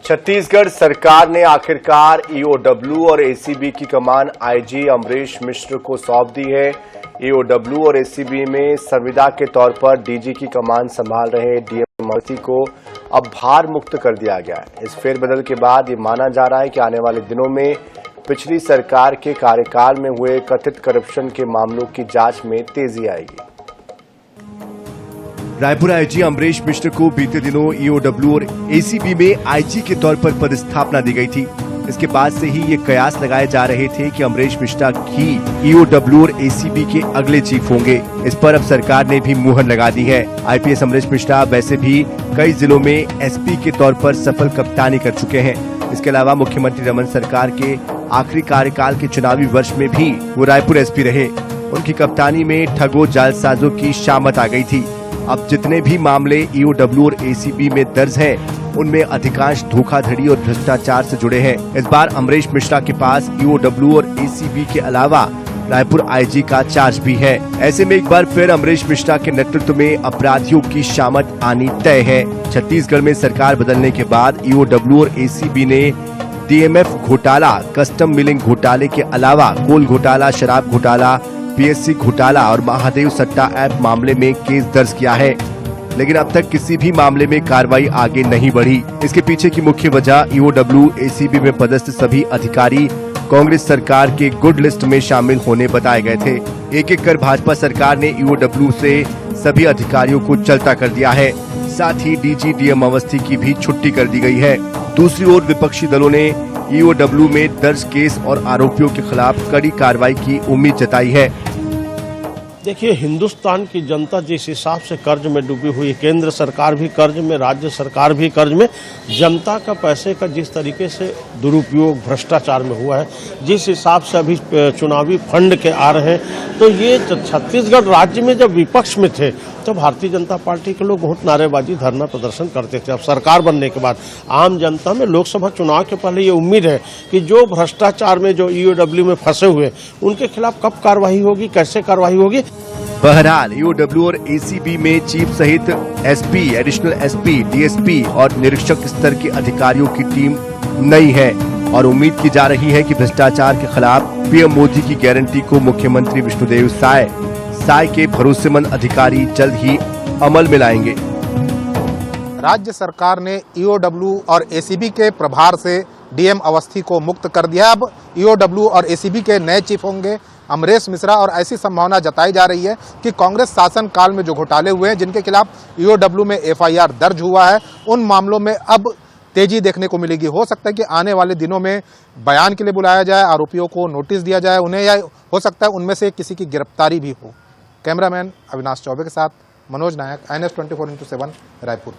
छत्तीसगढ़ सरकार ने आखिरकार ईओडब्ल्यू और एसीबी की कमान आईजी अमरीश मिश्र को सौंप दी है। ईओडब्ल्यू और एसीबी में संविदा के तौर पर डीजी की कमान संभाल रहे डीएम अवस्थी को अब भार मुक्त कर दिया गया है। इस फेरबदल के बाद ये माना जा रहा है कि आने वाले दिनों में पिछली सरकार के कार्यकाल में हुए कथित करप्शन के मामलों की जांच में तेजी आएगी। रायपुर आईजी अमरीश मिश्र को बीते दिनों ईओडब्ल्यू और एसीबी में आईजी के तौर पर पदस्थापना दी गई थी। इसके बाद से ही ये कयास लगाए जा रहे थे कि अमरीश मिश्रा ही ईओडब्ल्यू और एसीबी के अगले चीफ होंगे। इस पर अब सरकार ने भी मुहर लगा दी है। आईपीएस अमरीश मिश्रा वैसे भी कई जिलों में एसपी के तौर पर सफल कप्तानी कर चुके हैं। इसके अलावा मुख्यमंत्री रमन सरकार के आखिरी कार्यकाल के चुनावी वर्ष में भी वो रायपुर एसपी रहे। उनकी कप्तानी में ठगों जालसाजों की शामत आ गई थी। अब जितने भी मामले ईओडब्ल्यू और एसीबी में दर्ज हैं, उनमें अधिकांश धोखाधड़ी और भ्रष्टाचार से जुड़े हैं। इस बार अमरीश मिश्रा के पास ईओडब्ल्यू और एसीबी के अलावा रायपुर आईजी का चार्ज भी है। ऐसे में एक बार फिर अमरीश मिश्रा के नेतृत्व में अपराधियों की शामत आनी तय है। छत्तीसगढ़ में सरकार बदलने के बाद ईओडब्ल्यू और एसीबी ने डीएमएफ घोटाला, कस्टम मिलिंग घोटाले के अलावा कोल घोटाला, शराब घोटाला, पीएससी घोटाला और महादेव सट्टा ऐप मामले में केस दर्ज किया है, लेकिन अब तक किसी भी मामले में कार्रवाई आगे नहीं बढ़ी। इसके पीछे की मुख्य वजह ईओडब्ल्यू एसीबी में पदस्थ सभी अधिकारी कांग्रेस सरकार के गुड लिस्ट में शामिल होने बताए गए थे। एक एक कर भाजपा सरकार ने ईओडब्ल्यू से सभी अधिकारियों को चलता कर दिया है। साथ ही डीजी डीएम अवस्थी की भी छुट्टी कर दी गई है। दूसरी ओर विपक्षी दलों ने ईओडब्ल्यू में दर्ज केस और आरोपियों के खिलाफ कड़ी कार्रवाई की उम्मीद जताई है। देखिए, हिंदुस्तान की जनता जिस हिसाब से कर्ज में डूबी हुई है, केंद्र सरकार भी कर्ज में, राज्य सरकार भी कर्ज में, जनता का पैसे का जिस तरीके से दुरुपयोग भ्रष्टाचार में हुआ है, जिस हिसाब से अभी चुनावी फंड के आ रहे हैं, तो ये छत्तीसगढ़ राज्य में जब विपक्ष में थे तो भारतीय जनता पार्टी के लोग बहुत नारेबाजी, धरना प्रदर्शन करते थे। अब सरकार बनने के बाद आम जनता में लोकसभा चुनाव के पहले ये उम्मीद है कि जो भ्रष्टाचार में, जो ईओडब्ल्यू में फंसे हुए, उनके खिलाफ कब कार्रवाई होगी, कैसे कार्रवाई होगी। बहरहाल ईओडब्ल्यू और एसीबी में चीफ सहित एसपी, एडिशनल एसपी, डीएसपी और निरीक्षक स्तर के अधिकारियों की टीम नई है और उम्मीद की जा रही है कि भ्रष्टाचार के खिलाफ पीएम मोदी की गारंटी को मुख्यमंत्री विष्णुदेव साय के भरोसेमंद अधिकारी जल्द ही अमल में लाएंगे। राज्य सरकार ने ईओडब्ल्यू और एसीबी के प्रभार से डीएम अवस्थी को मुक्त कर दिया। अब ईओडब्ल्यू और एसीबी के नए चीफ होंगे अमरीश मिश्रा और ऐसी संभावना जताई जा रही है कि कांग्रेस शासन काल में जो घोटाले हुए हैं, जिनके खिलाफ ईओडब्ल्यू में एफआईआर दर्ज हुआ है, उन मामलों में अब तेजी देखने को मिलेगी। हो सकता है कि आने वाले दिनों में बयान के लिए बुलाया जाए, आरोपियों को नोटिस दिया जाए उन्हें, या हो सकता है उनमें से किसी की गिरफ्तारी भी हो। कैमरामैन अविनाश चौबे के साथ मनोज नायक, INS 24x7 रायपुर।